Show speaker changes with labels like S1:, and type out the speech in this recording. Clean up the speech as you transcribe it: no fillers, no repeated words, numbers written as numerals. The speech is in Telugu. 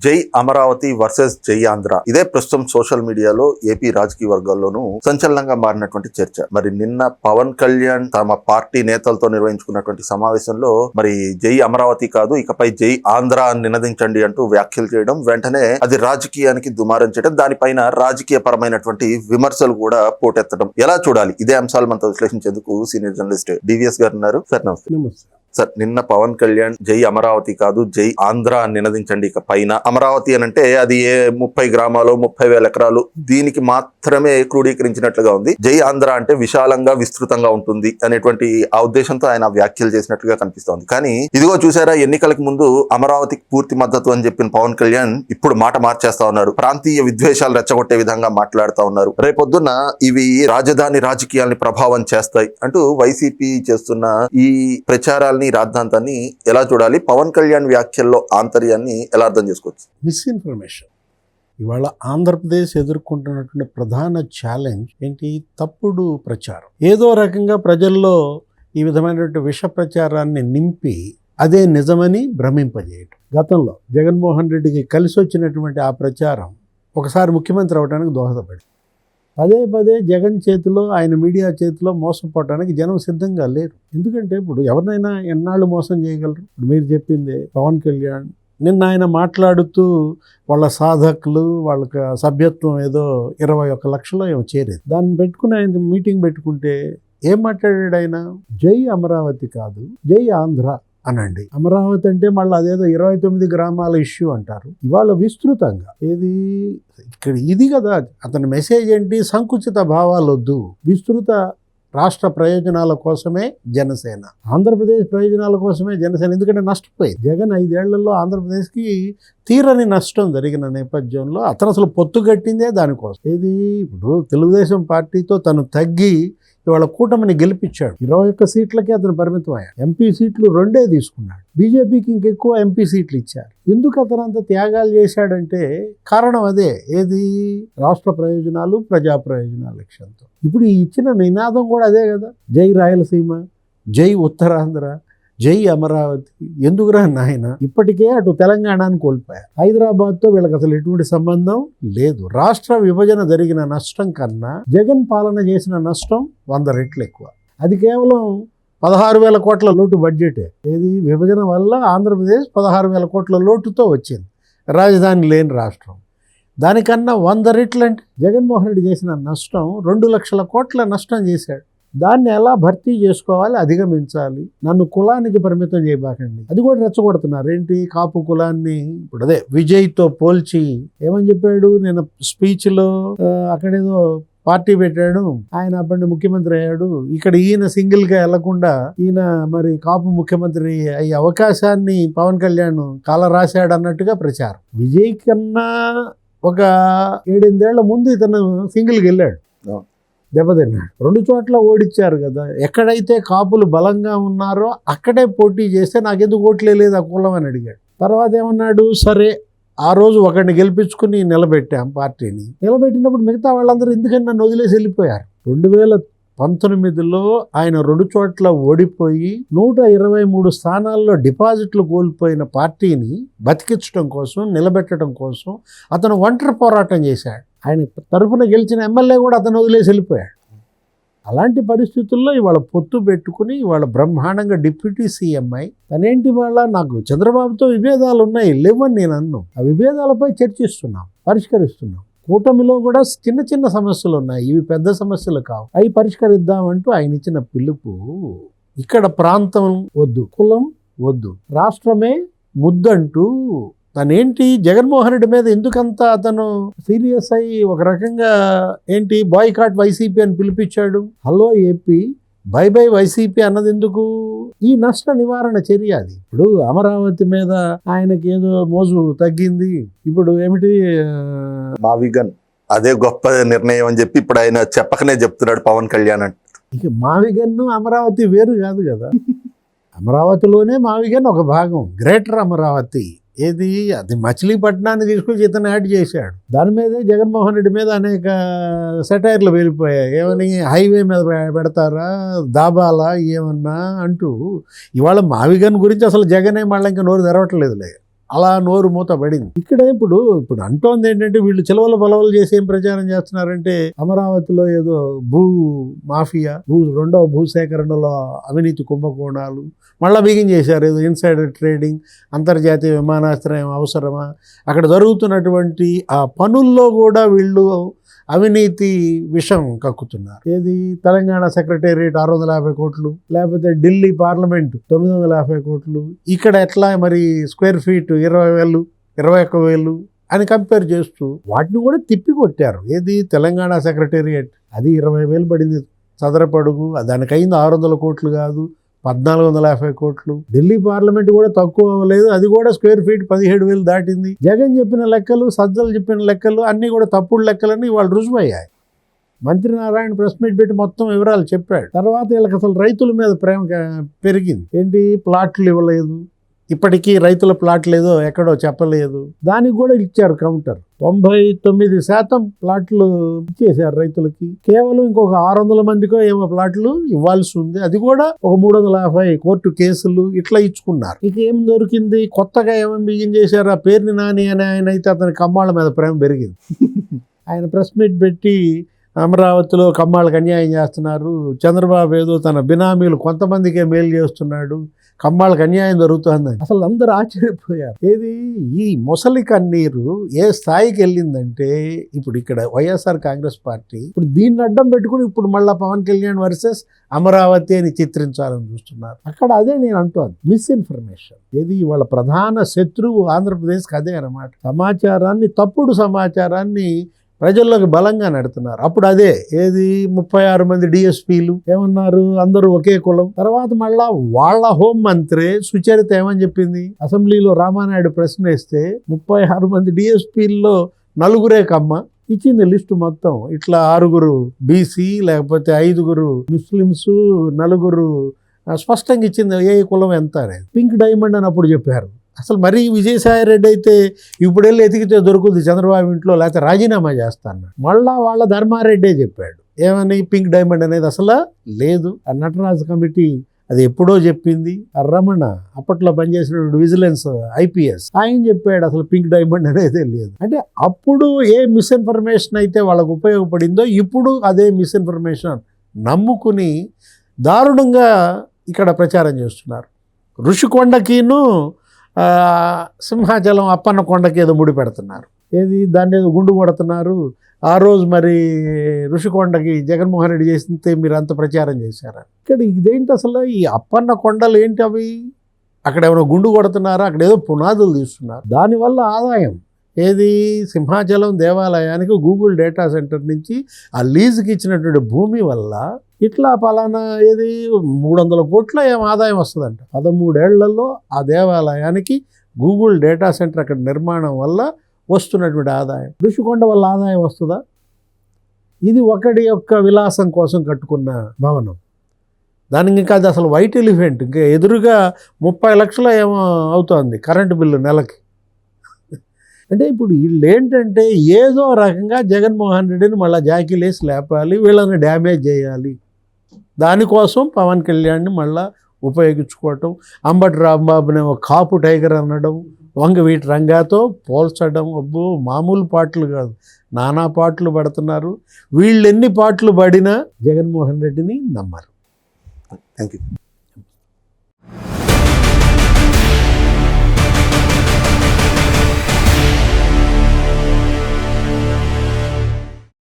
S1: జై అమరావతి వర్సెస్ జై ఆంధ్ర, ఇదే ప్రస్తుతం సోషల్ మీడియాలో ఏపీ రాజకీయ వర్గాల్లోనూ సంచలనంగా మారినటువంటి చర్చ. మరి నిన్న పవన్ కళ్యాణ్ తమ పార్టీ నేతలతో నిర్వహించుకున్నటువంటి సమావేశంలో మరి జై అమరావతి కాదు, ఇకపై జై ఆంధ్ర అని నినదించండి అంటూ వ్యాఖ్యలు చేయడం, వెంటనే అది రాజకీయానికి దుమారం చేయడం, దానిపైన రాజకీయ పరమైనటువంటి విమర్శలు కూడా పోటెత్తడం ఎలా చూడాలి? ఇదే అంశాలు మనతో విశ్లేషించేందుకు సీనియర్ జర్నలిస్ట్ డివిఎస్ గారు ఉన్నారు. సార్ నమస్తే. సార్, నిన్న పవన్ కళ్యాణ్ జై అమరావతి కాదు జై ఆంధ్ర అని నినదించండి ఇక పైన. అమరావతి అని అంటే అది 30 గ్రామాలు 30,000 ఎకరాలు దీనికి మాత్రమే క్రోడీకరించినట్లుగా ఉంది. జై ఆంధ్ర అంటే విశాలంగా విస్తృతంగా ఉంటుంది అనేటువంటి ఆ ఉద్దేశంతో ఆయన వ్యాఖ్యలు చేసినట్లుగా కనిపిస్తోంది. కానీ ఇదిగో చూసారా, ఎన్నికలకు ముందు అమరావతికి పూర్తి మద్దతు అని చెప్పిన పవన్ కళ్యాణ్ ఇప్పుడు మాట మార్చేస్తా ఉన్నారు. ప్రాంతీయ విద్వేషాలు రెచ్చగొట్టే విధంగా మాట్లాడుతా ఉన్నారు. రేపొద్దున ఇవి రాజధాని రాజకీయాల్ని ప్రభావం చేస్తాయి అంటూ వైసీపీ చేస్తున్న ఈ ప్రచారాల్ని రాద్ధాంతాన్ని ఎలా చూడాలి? పవన్ కళ్యాణ్ వ్యాఖ్యల్లో ఆంతర్యాన్ని ఎలా అర్థం చేసుకోవచ్చు?
S2: మిస్ఇన్ఫర్మేషన్. ఇవాళ ఆంధ్రప్రదేశ్ ఎదుర్కొంటున్నటువంటి ప్రధాన ఛాలెంజ్ ఏంటి? తప్పుడు ప్రచారం. ఏదో రకంగా ప్రజల్లో ఈ విధమైనటువంటి విష ప్రచారాన్ని నింపి అదే నిజమని భ్రమింపజేయటం. గతంలో జగన్మోహన్ రెడ్డికి కలిసి వచ్చినటువంటి ఆ ప్రచారం ఒకసారి ముఖ్యమంత్రి అవడానికి దోహదపడింది. పదే పదే జగన్ చేతిలో, ఆయన మీడియా చేతిలో మోసపోవటానికి జనం సిద్ధంగా లేరు. ఎందుకంటే ఇప్పుడు ఎవరినైనా ఎన్నాళ్ళు మోసం చేయగలరు? ఇప్పుడు మీరు చెప్పింది పవన్ కళ్యాణ్ నిన్న ఆయన మాట్లాడుతూ వాళ్ళ సాధకులు వాళ్ళకి సభ్యత్వం ఏదో 21 లక్షలో ఏమో చేరేది. దాన్ని పెట్టుకుని ఆయన మీటింగ్ పెట్టుకుంటే ఏం మాట్లాడాడు ఆయన? జై అమరావతి కాదు జై ఆంధ్ర అనండి. అమరావతి అంటే మళ్ళీ అదేదో 29 గ్రామాల ఇష్యూ అంటారు. ఇవాళ విస్తృతంగా ఏది ఇక్కడ ఇది కదా అతని మెసేజ్ ఏంటి? సంకుచిత భావాలు వద్దు, విస్తృత రాష్ట్ర ప్రయోజనాల కోసమే జనసేన, ఆంధ్రప్రదేశ్ ప్రయోజనాల కోసమే జనసేన. ఎందుకంటే నష్టపోయింది జగన్ 5 ఏళ్లలో ఆంధ్రప్రదేశ్కి తీరని నష్టం జరిగిన నేపథ్యంలో అతను అసలు పొత్తు కట్టిందే దానికోసం. ఇది ఇప్పుడు తెలుగుదేశం పార్టీతో తను తగ్గి ఇవాళ కూటమిని గెలిపించాడు. 21 సీట్లకే అతను పరిమితం అయ్యాడు. ఎంపీ సీట్లు 2 తీసుకున్నాడు. బీజేపీకి ఇంకెక్కువ ఎంపీ సీట్లు ఇచ్చారు. ఎందుకు అతను అంత త్యాగాలు చేశాడంటే కారణం అదే, ఏది? రాష్ట్ర ప్రయోజనాలు, ప్రజా ప్రయోజనాల లక్ష్యంతో. ఇప్పుడు ఈ ఇచ్చిన నినాదం కూడా అదే కదా, జై రాయలసీమ, జై ఉత్తరాంధ్ర, జై అమరావతి. ఎందుకురా నాయన? ఇప్పటికే అటు తెలంగాణను కోల్పోయారు. హైదరాబాద్తో వీళ్ళకి అసలు ఎటువంటి సంబంధం లేదు. రాష్ట్ర విభజన జరిగిన నష్టం కన్నా జగన్ పాలన చేసిన నష్టం 100 రెట్లు ఎక్కువ. అది కేవలం 16,000 కోట్ల లోటు బడ్జెటే. ఏది? విభజన వల్ల ఆంధ్రప్రదేశ్ 16,000 కోట్ల లోటుతో వచ్చింది, రాజధాని లేని రాష్ట్రం. దానికన్నా 100 రెట్లు అంటే జగన్మోహన్ రెడ్డి చేసిన నష్టం 2 లక్షల కోట్ల నష్టం చేశాడు. దాన్ని ఎలా భర్తీ చేసుకోవాలి, అధిగమించాలి. నన్ను కులానికి పరిమితం చేయబాకండి, అది కూడా రెచ్చగొడుతున్నారు. ఏంటి? కాపు కులాన్ని ఇప్పుడు అదే విజయ్తో పోల్చి ఏమని చెప్పాడు నేను స్పీచ్లో? అక్కడేదో పార్టీ పెట్టాడు ఆయన, అప్పటి ముఖ్యమంత్రి అయ్యాడు. ఇక్కడ ఈయన సింగిల్గా వెళ్లకుండా ఈయన మరి కాపు ముఖ్యమంత్రి అయ్యే అవకాశాన్ని పవన్ కళ్యాణ్ కాల రాశాడు అన్నట్టుగా ప్రచారం. విజయ్ కన్నా ఒక 7-8 ఏళ్ల ముందు ఇతను సింగిల్కి వెళ్ళాడు, దెబ్బతిన్నాడు. 2 చోట్ల ఓడిచ్చారు కదా. ఎక్కడైతే కాపులు బలంగా ఉన్నారో అక్కడే పోటీ చేస్తే నాకెందుకు ఓట్లే లేదు ఆ కులం అని అడిగాడు. తర్వాత ఏమన్నాడు? సరే ఆ రోజు ఒకరిని గెలిపించుకుని నిలబెట్టాం పార్టీని. నిలబెట్టినప్పుడు మిగతా వాళ్ళందరూ ఎందుకని నన్ను వదిలేసి వెళ్ళిపోయారు. 2019లో ఆయన 2 చోట్ల ఓడిపోయి 123 స్థానాల్లో డిపాజిట్లు కోల్పోయిన పార్టీని బతికించడం కోసం, నిలబెట్టడం కోసం అతను ఒంటరి పోరాటం చేశాడు. ఆయన తరఫున గెలిచిన ఎమ్మెల్యే కూడా అతను వదిలేసి వెళ్ళిపోయాడు. అలాంటి పరిస్థితుల్లో ఇవాళ పొత్తు పెట్టుకుని ఇవాళ బ్రహ్మాండంగా డిప్యూటీ సీఎం అయి తనేంటి వాళ్ళ నాకు చంద్రబాబుతో విభేదాలు ఉన్నాయి లేవని నేను అన్నాను. ఆ విభేదాలపై చర్చిస్తున్నాం, పరిష్కరిస్తున్నాం. కూటమిలో కూడా చిన్న చిన్న సమస్యలు ఉన్నాయి, ఇవి పెద్ద సమస్యలు కావు, అవి పరిష్కరిద్దామంటూ ఆయన ఇచ్చిన పిలుపు. ఇక్కడ ప్రాంతం వద్దు, కులం వద్దు, రాష్ట్రమే ముద్దంటూ తనేంటి జగన్మోహన్ రెడ్డి మీద ఎందుకంత అతను సీరియస్ అయ్యి ఒక రకంగా ఏంటి బాయ్కాట్ వైసీపీ అని పిలిపించాడు. Hello AP, by by YCP అన్నది ఎందుకు? ఈ నష్ట నివారణ చర్య అది. ఇప్పుడు అమరావతి మీద ఆయనకి ఏదో మోజు తగ్గింది. ఇప్పుడు ఏమిటి
S1: మావిగన్ అదే గొప్ప నిర్ణయం అని చెప్పి ఇప్పుడు ఆయన చెప్పకనే చెప్తున్నాడు పవన్ కళ్యాణ్ అంటే.
S2: ఇక మావిగన్ను అమరావతి వేరు కాదు కదా. అమరావతిలోనే మావిగన్ ఒక భాగం, గ్రేటర్ అమరావతి. ఏది? అది మచిలీపట్నాన్ని తీసుకొచ్చి ఇతను యాడ్ చేశాడు. దాని మీదే జగన్మోహన్ రెడ్డి మీద అనేక సెటైర్లు వెళ్ళిపోయాయి. ఏమని? హైవే మీద పెడతారా, దాబాలా ఏమన్నా అంటూ. ఇవాళ మావిగన్ గురించి అసలు జగనే మళ్ళీ ఇంకా నోరు తెరవట్లేదులే. అలా నోరు మూత పడింది. ఇక్కడ ఇప్పుడు అంటోంది ఏంటంటే వీళ్ళు చిలవల పొలవలు చేసి ఏం ప్రచారం చేస్తున్నారంటే అమరావతిలో ఏదో భూ మాఫియా, రెండవ భూసేకరణలో అవినీతి కుంభకోణాలు మళ్ళీ బిగిన్ చేశారు. ఏదో ఇన్సైడర్ ట్రేడింగ్, అంతర్జాతీయ విమానాశ్రయం అవసరమా, అక్కడ జరుగుతున్నటువంటి ఆ పనుల్లో కూడా వీళ్ళు అవినీతి విషం కక్కుతున్నారు. ఏది తెలంగాణ సెక్రటేరియట్ 650 కోట్లు, లేకపోతే ఢిల్లీ పార్లమెంట్ 950 కోట్లు, ఇక్కడ ఎట్లా మరి స్క్వేర్ ఫీట్ 20,000 21,000 అని కంపేర్ చేస్తూ వాటిని కూడా తిప్పి కొట్టారు. ఏది తెలంగాణ సెక్రటేరియట్ అది 20,000 పడింది చదరపడుగు, దానికైంది 600 కోట్లు కాదు 1,450 కోట్లు. ఢిల్లీ పార్లమెంట్ కూడా తక్కువ అవ్వలేదు, అది కూడా స్క్వేర్ ఫీట్ 17,000 దాటింది. జగన్ చెప్పిన లెక్కలు, సజ్జలు చెప్పిన లెక్కలు అన్నీ కూడా తప్పుడు లెక్కలని వాళ్ళు రుజువయ్యాయి. మంత్రి నారాయణ ప్రెస్ మీట్ పెట్టి మొత్తం వివరాలు చెప్పాడు. తర్వాత వీళ్ళకి అసలు రైతుల మీద ప్రేమ పెరిగింది. ఏంటి, ప్లాట్లు ఇవ్వలేదు, ఇప్పటికీ రైతుల ప్లాట్ లేదో ఎక్కడో చెప్పలేదు, దానికి కూడా ఇచ్చారు కౌంటర్. 99% ప్లాట్లు ఇచ్చేశారు రైతులకి. కేవలం ఇంకొక 600 మందికో ఏమో ప్లాట్లు ఇవ్వాల్సి ఉంది, అది కూడా ఒక 350 కోర్టు కేసులు ఇట్లా ఇచ్చుకున్నారు. ఇక ఏం దొరికింది, కొత్తగా ఏమేమి బిగిన్ చేశారు. ఆ పేరుని నాని అని ఆయన అయితే అతని కమ్మాళ్ళ మీద ప్రేమ పెరిగింది. ఆయన ప్రెస్ మీట్ పెట్టి అమరావతిలో కమ్మాళ్ళకి అన్యాయం చేస్తున్నారు, చంద్రబాబు ఏదో తన బినామీలు కొంతమందికే మేలు చేస్తున్నాడు, కమ్మాళ్ళకి అన్యాయం జరుగుతుందని అసలు అందరూ ఆశ్చర్యపోయారు. ఏది ఈ మొసలి కన్నీరు ఏ స్థాయికి వెళ్ళిందంటే ఇప్పుడు ఇక్కడ వైఎస్ఆర్ కాంగ్రెస్ పార్టీ ఇప్పుడు దీన్ని అడ్డం పెట్టుకుని ఇప్పుడు మళ్ళీ పవన్ కళ్యాణ్ వర్సెస్ అమరావతి అని చిత్రించాలని చూస్తున్నారు. అక్కడ అదే నేను అంటాను, మిస్ఇన్ఫర్మేషన్. ఏది వాళ్ళ ప్రధాన శత్రువు ఆంధ్రప్రదేశ్కి అదే అన్నమాట. సమాచారాన్ని, తప్పుడు సమాచారాన్ని ప్రజల్లోకి బలంగా నడుతున్నారు. అప్పుడు అదే ఏది 36 మంది డిఎస్పీలు ఏమన్నారు, అందరూ ఒకే కులం. తర్వాత మళ్ళా వాళ్ళ హోం మంత్రి సుచరిత ఏమని చెప్పింది, అసెంబ్లీలో రామానాయుడు ప్రశ్న వేస్తే 36 మంది డిఎస్పీల్లో 4 కమ్మ ఇచ్చింది లిస్టు మొత్తం. ఇట్లా 6 బీసీ, లేకపోతే 5 ముస్లిమ్స్, 4 స్పష్టంగా ఇచ్చింది ఏ కులం ఎంత అనేది. పింక్ డైమండ్ అని అప్పుడు చెప్పారు. అసలు మరీ విజయసాయి రెడ్డి అయితే ఇప్పుడు వెళ్ళి ఎతికితే దొరుకుతుంది చంద్రబాబు ఇంట్లో, లేకపోతే రాజీనామా చేస్తాను. మళ్ళా వాళ్ళ ధర్మారెడ్డే చెప్పాడు ఏమని, పింక్ డైమండ్ అనేది అసలు లేదు. ఆ నటరాజ్ కమిటీ అది ఎప్పుడో చెప్పింది. ఆ రమణ అప్పట్లో పనిచేసిన విజిలెన్స్ IPS ఆయన చెప్పాడు అసలు పింక్ డైమండ్ అనేది లేదు. అంటే అప్పుడు ఏ మిస్ఇన్ఫర్మేషన్ అయితే వాళ్ళకు ఉపయోగపడిందో ఇప్పుడు అదే మిస్ఇన్ఫర్మేషన్ నమ్ముకుని దారుణంగా ఇక్కడ ప్రచారం చేస్తున్నారు. ఋషికొండకిను సింహాచలం అప్పన్న కొండకి ఏదో ముడి పెడుతున్నారు. ఏది దాన్ని ఏదో గుండు కొడుతున్నారు. ఆ రోజు మరి ఋషికొండకి జగన్మోహన్ రెడ్డి చేస్తే మీరు అంత ప్రచారం చేశారా? ఇక్కడ ఇదేంటి అసలు, ఈ అప్పన్న కొండలు ఏంటి అవి, అక్కడ ఏమైనా గుండు కొడుతున్నారా, అక్కడ ఏదో పునాదులు తీస్తున్నారు. దానివల్ల ఆదాయం ఏది, సింహాచలం దేవాలయానికి గూగుల్ డేటా సెంటర్ నుంచి ఆ లీజుకి ఇచ్చినటువంటి భూమి వల్ల ఇట్లా పలానా ఏది 300 కోట్ల ఏం ఆదాయం వస్తుందంట. 13 ఏళ్లలో ఆ దేవాలయానికి గూగుల్ డేటా సెంటర్ అక్కడ నిర్మాణం వల్ల వస్తున్నటువంటి ఆదాయం. ఋషికొండ వల్ల ఆదాయం వస్తుందా? ఇది ఒకటి యొక్క విలాసం కోసం కట్టుకున్న భవనం. దానికి ఇంకా అది అసలు వైట్ ఎలిఫెంట్. ఇంకా ఎదురుగా 30 లక్షలు ఏమో అవుతుంది కరెంటు బిల్లు నెలకి. అంటే ఇప్పుడు వీళ్ళు ఏంటంటే ఏదో రకంగా జగన్మోహన్ రెడ్డిని మళ్ళీ జాకీలేసి లేపాలి, వీళ్ళని డ్యామేజ్ చేయాలి. దానికోసం పవన్ కళ్యాణ్ని మళ్ళీ ఉపయోగించుకోవటం, అంబటి రాంబాబుని ఒక కాపు టైగర్ అనడం, వంగవీటి రంగాతో పోల్చడం. అబ్బో మామూలు పాటలు కాదు, నానా పాటలు పడుతున్నారు. వీళ్ళు ఎన్ని పాటలు పడినా జగన్మోహన్ రెడ్డిని నమ్మరు.
S1: Thank you.